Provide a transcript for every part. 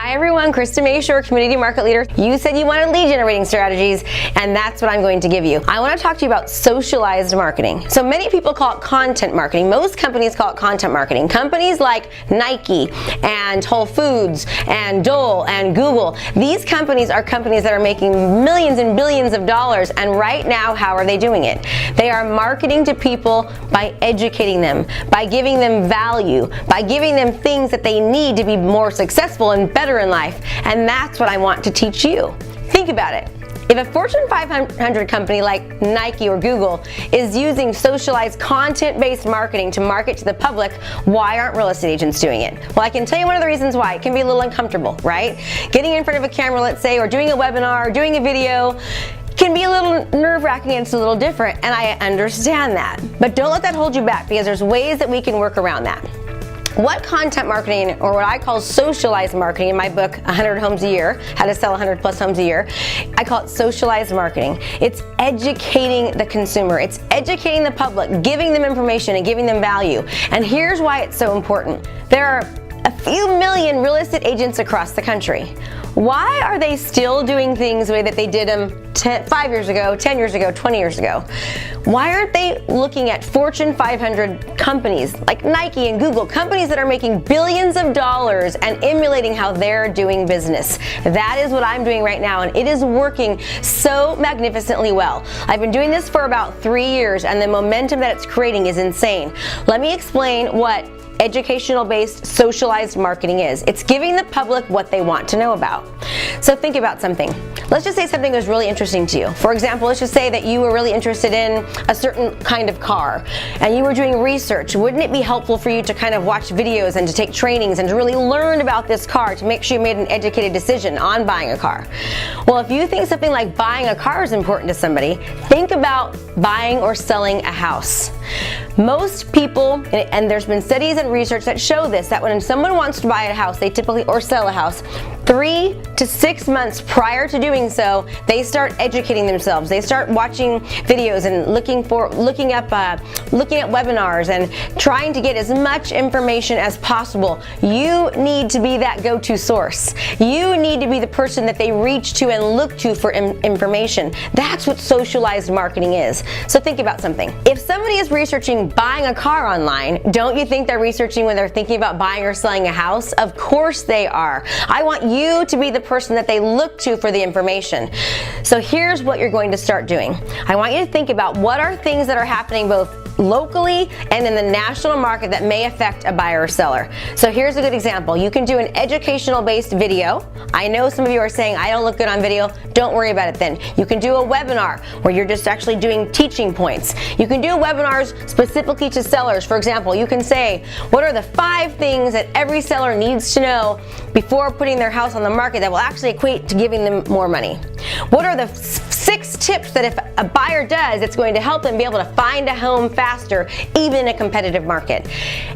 Hi everyone, Krista Mashore, Community Market Leader. You said you wanted lead generating strategies, and that's what I'm going to give you. I want to talk to you about socialized marketing. So many people call it content marketing. Most companies call it content marketing. Companies like Nike and Whole Foods and Dole and Google, these companies are companies that are making millions and billions of dollars, and right now, how are they doing it? They are marketing to people by educating them, by giving them value, by giving them things that they need to be more successful and better in life, and that's what I want to teach you. Think about it. If a Fortune 500 company like Nike or Google is using socialized content-based marketing to market to the public, why aren't real estate agents doing it? Well, I can tell you one of the reasons why. It can be a little uncomfortable, right? Getting in front of a camera, let's say, or doing a webinar, or doing a video, can be a little nerve-wracking and it's a little different, and I understand that. But don't let that hold you back, because there's ways that we can work around that. What content marketing, or what I call socialized marketing in my book, 100 Homes a Year, How to Sell 100 Plus Homes a Year, I call it socialized marketing. It's educating the consumer. It's educating the public, giving them information and giving them value. And here's why it's so important. There are a few million real estate agents across the country. Why are they still doing things the way that they did them 5 years ago, 10 years ago, 20 years ago? Why aren't they looking at Fortune 500 companies like Nike and Google, companies that are making billions of dollars, and emulating how they're doing business? That is what I'm doing right now, and it is working so magnificently well. I've been doing this for about 3 years, and the momentum that it's creating is insane. Let me explain what educational-based socialized marketing is. It's giving the public what they want to know about. So think about something. Let's just say something was really interesting to you. For example, let's just say that you were really interested in a certain kind of car and you were doing research. Wouldn't it be helpful for you to kind of watch videos and to take trainings and to really learn about this car to make sure you made an educated decision on buying a car? Well, if you think something like buying a car is important to somebody, think about buying or selling a house. Most people, and there's been studies and research that show this, that when someone wants to buy a house, they typically, or sell a house, 3 to 6 months prior to doing so, they start educating themselves. They start watching videos and looking at webinars and trying to get as much information as possible. You need to be that go-to source. You need to be the person that they reach to and look to for information. That's what socialized marketing is. So think about something. If somebody is researching buying a car online, don't you think they're researching when they're thinking about buying or selling a house? Of course they are. I want you to be the person that they look to for the information. So here's what you're going to start doing. I want you to think about what are things that are happening both locally and in the national market that may affect a buyer or seller. So here's a good example. You can do an educational based video. I know some of you are saying, I don't look good on video. Don't worry about it then. You can do a webinar where you're just actually doing teaching points. You can do webinars specifically to sellers. For example, you can say, what are the 5 things that every seller needs to know before putting their house on the market that will actually equate to giving them more money? What are the 6 tips that if a buyer does, it's going to help them be able to find a home faster, even in a competitive market?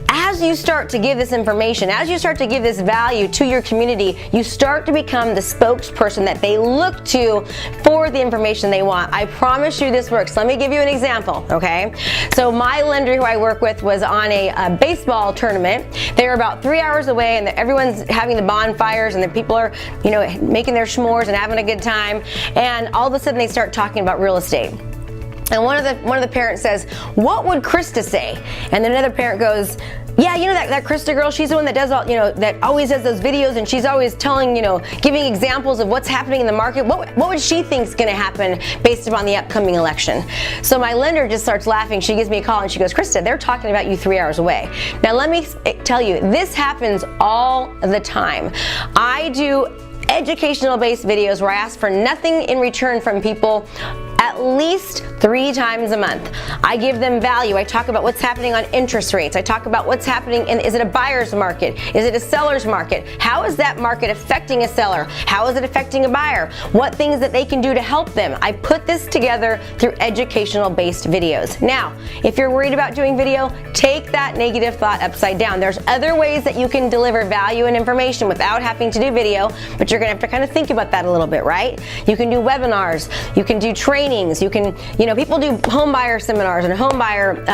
As you start to give this information, as you start to give this value to your community, you start to become the spokesperson that they look to for the information they want. I promise you this works. Let me give you an example, okay? So my lender who I work with was on a baseball tournament. They were about 3 hours away, and everyone's having the bonfires, and the people are, making their s'mores and having a good time. And all of a sudden, they start talking about real estate. And one of the parents says, "What would Krista say?" And then another parent goes, "Yeah, that Krista girl, she's the one that does all, that always does those videos, and she's always telling, giving examples of what's happening in the market. What would she think's going to happen based upon the upcoming election?" So my lender just starts laughing. She gives me a call and she goes, "Krista, they're talking about you 3 hours away." Now let me tell you, this happens all the time. I do educational based videos where I ask for nothing in return from people at least 3 times a month. I give them value. I talk about what's happening on interest rates. I talk about what's happening in, is it a buyer's market? Is it a seller's market? How is that market affecting a seller? How is it affecting a buyer? What things that they can do to help them? I put this together through educational based videos. Now, if you're worried about doing video, take that negative thought upside down. There's other ways that you can deliver value and information without having to do video, but you're gonna have to kind of think about that a little bit, right? You can do webinars, you can do training, trainings. You can, people do home buyer seminars and home buyer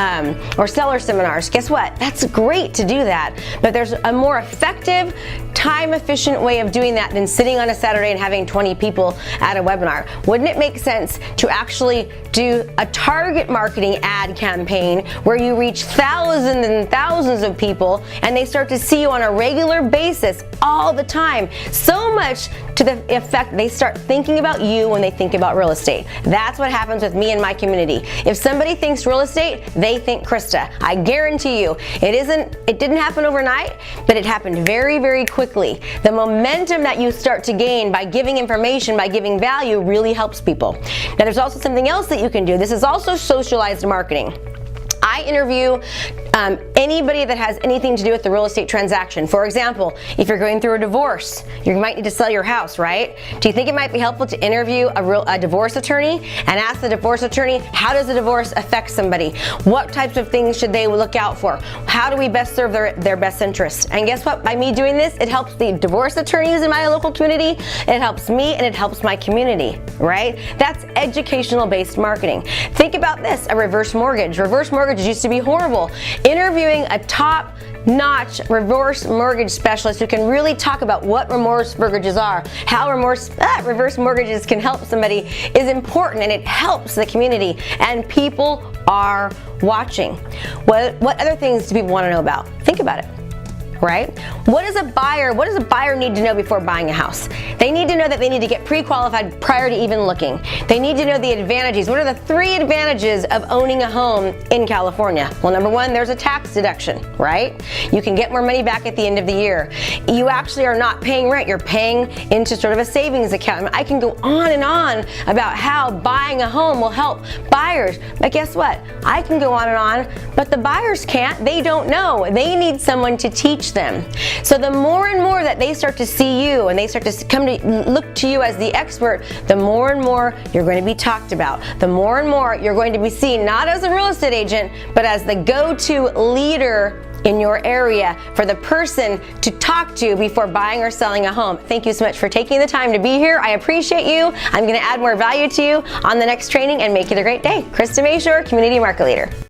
or seller seminars. Guess what? That's great to do that. But there's a more effective, time-efficient way of doing that than sitting on a Saturday and having 20 people at a webinar. Wouldn't it make sense to actually do a target marketing ad campaign where you reach thousands and thousands of people and they start to see you on a regular basis all the time? So much to the effect they start thinking about you when they think about real estate. That's what happens with me and my community. If somebody thinks real estate, they think Krista. I guarantee you, it didn't happen overnight, but it happened very, very quickly. The momentum that you start to gain by giving information, by giving value, really helps people. Now, there's also something else that you can do. This is also socialized marketing. I interview anybody that has anything to do with the real estate transaction. For example, if you're going through a divorce, you might need to sell your house, right? Do you think it might be helpful to interview a divorce attorney and ask the divorce attorney, how does the divorce affect somebody? What types of things should they look out for? How do we best serve their best interests? And guess what? By me doing this, it helps the divorce attorneys in my local community, it helps me, and it helps my community, right? That's educational-based marketing. Think about this, a reverse mortgage. Reverse mortgages used to be horrible. Interviewing a top-notch reverse mortgage specialist who can really talk about what reverse mortgages are, how reverse mortgages can help somebody is important, and it helps the community, and people are watching. What other things do people want to know about? Think about it. Right? What does a buyer need to know before buying a house? They need to know that they need to get pre-qualified prior to even looking. They need to know the advantages. What are the 3 advantages of owning a home in California? Well, number 1, there's a tax deduction, right? You can get more money back at the end of the year. You actually are not paying rent. You're paying into sort of a savings account. I mean, I can go on and on about how buying a home will help buyers. But guess what? I can go on and on, but the buyers can't. They don't know. They need someone to teach them. So the more and more that they start to see you and they start to come to look to you as the expert, the more and more you're going to be talked about. The more and more you're going to be seen not as a real estate agent, but as the go-to leader in your area for the person to talk to before buying or selling a home. Thank you so much for taking the time to be here. I appreciate you. I'm going to add more value to you on the next training and make it a great day. Krista Mashore, Community Market Leader.